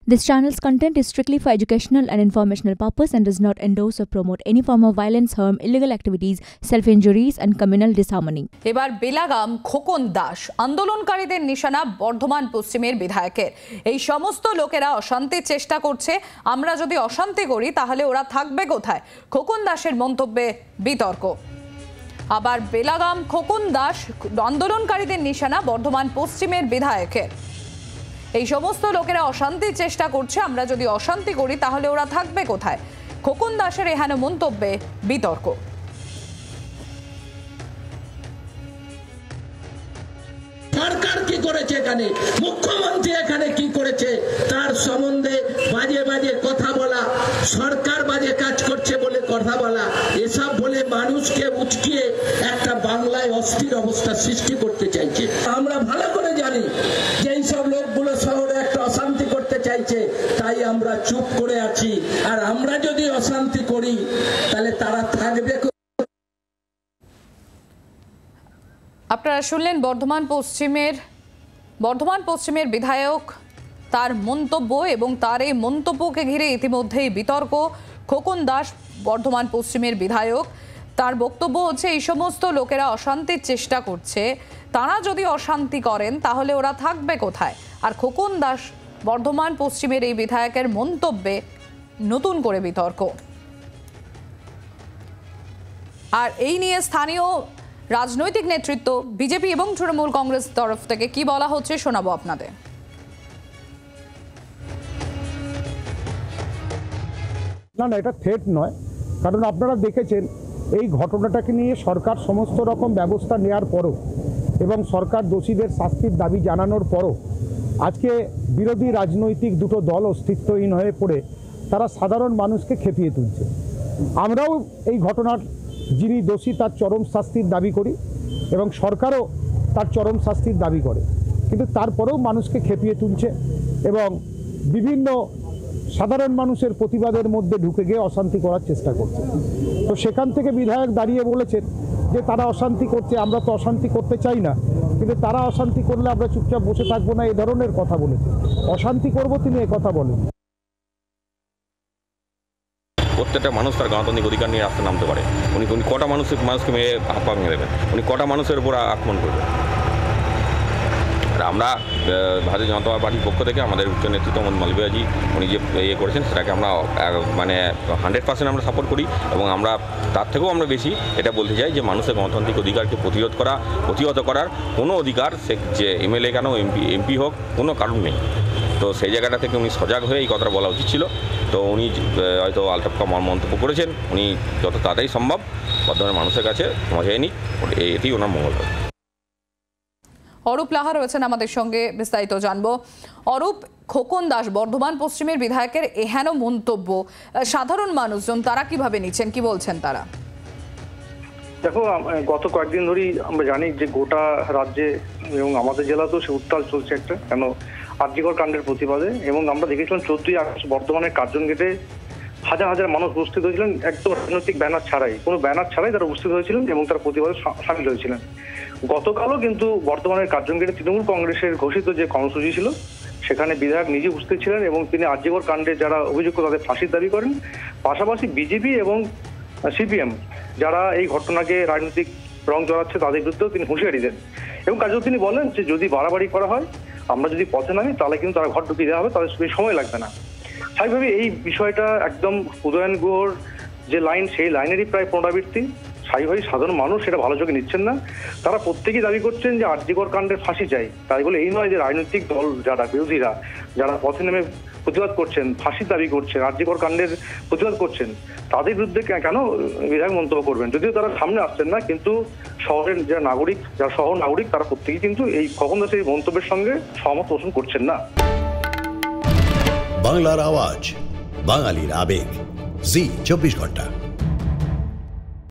This channel's content is strictly for educational and informational purpose and does not endorse or promote any form of violence, harm, illegal activities, self-injuries and communal disharmony. এবার বেলাগাম খোকন দাস আন্দোলনকারীদের নিশানা বর্ধমান পশ্চিমের বিধায়কের। এই সমস্ত লোকেরা অশান্তির চেষ্টা করছে, আমরা যদি অশান্তি করি তাহলে ওরা থাকবে কোথায়? খোকন দাসের মন্তব্যে বিতর্ক। আবার বেলাগাম খোকন দাস আন্দোলনকারীদের নিশানা বর্ধমান পশ্চিমের বিধায়কের। এই সমস্ত লোকেরা অশান্তির চেষ্টা করছে, আমরা যদি অশান্তি করি তাহলে ওরা থাকবে কোথায়? খোকন দাসের এহেন মন্তব্যে বিতর্ক। সরকার কি করেছে, এখানে মুখ্যমন্ত্রী এখানে কি করেছে তার সম্বন্ধে বাজে বাজে কথা বলা, সরকার বাজে কাজ করছে বলে কথা বলা, এসব বলে মানুষকে উচকিয়ে একটা বাংলায় অস্থির অবস্থা সৃষ্টি করতে চাইছে। আমরা ভালো করে জানি যে এইসব লোকগুলো শহরে একটা অশান্তি করতে চাইছে, তাই আমরা চুপ করে আছি। আর আমরা যদি অশান্তি করি তাহলে তারা থাকবে। আপনারা শুনলেন বর্ধমান পশ্চিমের বিধায়ক তার মন্তব্য, এবং তার এই মন্তব্যকে ঘিরে ইতিমধ্যেই বিতর্ক। খোকন দাস বর্ধমান পশ্চিমের বিধায়ক, তার বক্তব্য হচ্ছে এই সমস্ত লোকেরা অশান্তির চেষ্টা করছে, তারা যদি অশান্তি করেন তাহলে ওরা থাকবে কোথায়? আর খোকন দাস বর্ধমান পশ্চিমের এই বিধায়কের মন্তব্যে নতুন করে বিতর্ক। আর এই নিয়ে স্থানীয় রাজনৈতিক নেতৃত্ব বিজেপি এবং তৃণমূল কংগ্রেস তরফ থেকে কি বলা হচ্ছে শোনাবো আপনাদের। না, এটা থ্রেট নয়, কারণ আপনারা দেখেছেন এই ঘটনাটাকে নিয়ে সরকার সমস্ত রকম ব্যবস্থা নেওয়ার পরও এবং সরকার দোষীদের শাস্তির দাবি জানানোর পরও আজকে বিরোধী রাজনৈতিক দুটো দল অস্তিত্বহীন হয়ে পড়ে তারা সাধারণ মানুষকে খেপিয়ে তুলছে। আমরাও এই ঘটনার যিনি দোষী তার চরম শাস্তির দাবি করি এবং সরকারও তার চরম শাস্তির দাবি করে, কিন্তু তারপরেও মানুষকে খেপিয়ে তুলছে এবং বিভিন্ন সাধারণ মানুষের প্রতিবাদের মধ্যে ঢুকে গিয়ে অশান্তি করার চেষ্টা করছে। তো সেখান থেকে বিধায়ক দাঁড়িয়ে বলেছেন যে তারা অশান্তি করছে, আমরা তো অশান্তি করতে চাই না, কিন্তু তারা অশান্তি করলে আমরা চুপচাপ বসে থাকবো না, এই ধরনের কথা বলেছে। অশান্তি করব তিনি কথা বলেন। প্রত্যেকটা মানুষ তার গণতান্ত্রিক অধিকার নিয়ে রাস্তায় নামতে পারে। উনি কটা মানুষকে মেরে হাত পা ভেঙে দেবেন, উনি কটা মানুষের উপর আক্রমণ করবেন। আর আমরা ভারতীয় জনতা পার্টির পক্ষ থেকে আমাদের উচ্চ নেতৃত্ব মালবিয়াজি উনি যে ইয়ে করেছেন সেটাকে আমরা মানে 100% আমরা সাপোর্ট করি, এবং আমরা তার থেকেও আমরা বেশি এটা বলতে চাই যে মানুষের গণতান্ত্রিক অধিকারকে প্রতিহত করার কোনো অধিকার সে যে এমএলএ কেন এমপি হোক কোনো কারণ নেই। তো সেই জায়গাটা থেকে উনি সজাগ হয়ে এই কথাটা বলা উচিত ছিল। তো উনি হয়তো আলতাফ মন্তব্য করেছেন, উনি যত তাড়াতাড়ি সম্ভব বর্ধমানের মানুষের কাছে ক্ষমা চেয়ে নিক, এটি ওনার মঙ্গল হবে। অরূপ লাহা রয়েছেন আমাদের সঙ্গে, বিস্তারিত জানবো। অরূপ, খোকন দাস বর্ধমান পশ্চিমের বিধায়কের এহেন মন্তব্য সাধারণ মানুষজন তারা কিভাবে নিচ্ছেন, কি বলছেন তারা? দেখো, গত কয়েকদিন ধরেই আমরা জানি যে গোটা রাজ্যে এবং আমাদের জেলাতেও সে উত্তাল চলছে একটা, কেন আরজিকর কাণ্ডের প্রতিবাদে। এবং আমরা দেখেছিলাম 14ই আগস্ট বর্ধমানের কার্জন গেটে হাজার হাজার মানুষ উপস্থিত হয়েছিলেন, একদম রাজনৈতিক ব্যানার ছাড়াই, কোনো ব্যানার ছাড়াই তারা উপস্থিত হয়েছিলেন এবং তারা প্রতিবাদে সামিল হয়েছিলেন। গতকালও কিন্তু বর্ধমানের কার্জন গেটে তৃণমূল কংগ্রেসের ঘোষিত যে কর্মসূচি ছিল সেখানে বিধায়ক নিজে উপস্থিত ছিলেন এবং তিনি আরজিকর কাণ্ডে যারা অভিযুক্ত তাদের ফাঁসির দাবি করেন। পাশাপাশি বিজেপি এবং সিপিএম যারা এই ঘটনাকে রাজনৈতিক রং জড়াচ্ছে তাদের বিরুদ্ধেও তিনি হুঁশিয়ারি দেন এবং কার্যত তিনি বলেন যে যদি বাড়াবাড়ি করা হয়, আমরা যদি পথে নামি তাহলে কিন্তু তারা ঘর ঢুকিয়ে দেওয়া হবে, তাদের সময় লাগবে না। স্বাভাবিকভাবে এই বিষয়টা একদম উদয়ন গুহর যে লাইন, সেই লাইনেরই প্রায় পুনরাবৃত্তি। স্বাভাবিকভাবে সাধারণ মানুষ সেটা ভালো চোখে নিচ্ছেন না, তারা প্রত্যেকেই দাবি করছেন যে আরজিকর কাণ্ডের ফাঁসি চাই। তাই বলে এই নয় যে রাজনৈতিক দল যারা বিরোধীরা যারা পথে নেমে প্রতিবাদ করছেন, ফাঁসির দাবি করছেন, আরজিকর কাণ্ডের প্রতিবাদ করছেন, তাদের বিরুদ্ধে কেন বিধায়ক মন্তব্য করবেন? যদিও তারা সামনে আসছেন না, কিন্তু শহরের যারা নাগরিক, যারা শহর নাগরিক, তারা প্রত্যেকেই কিন্তু এই খোকন দাসের এই মন্তব্যের সঙ্গে সহমত পোষণ করছেন না। বাংলার আওয়াজ, বাঙালির আবেগ, জি 24 ঘন্টা।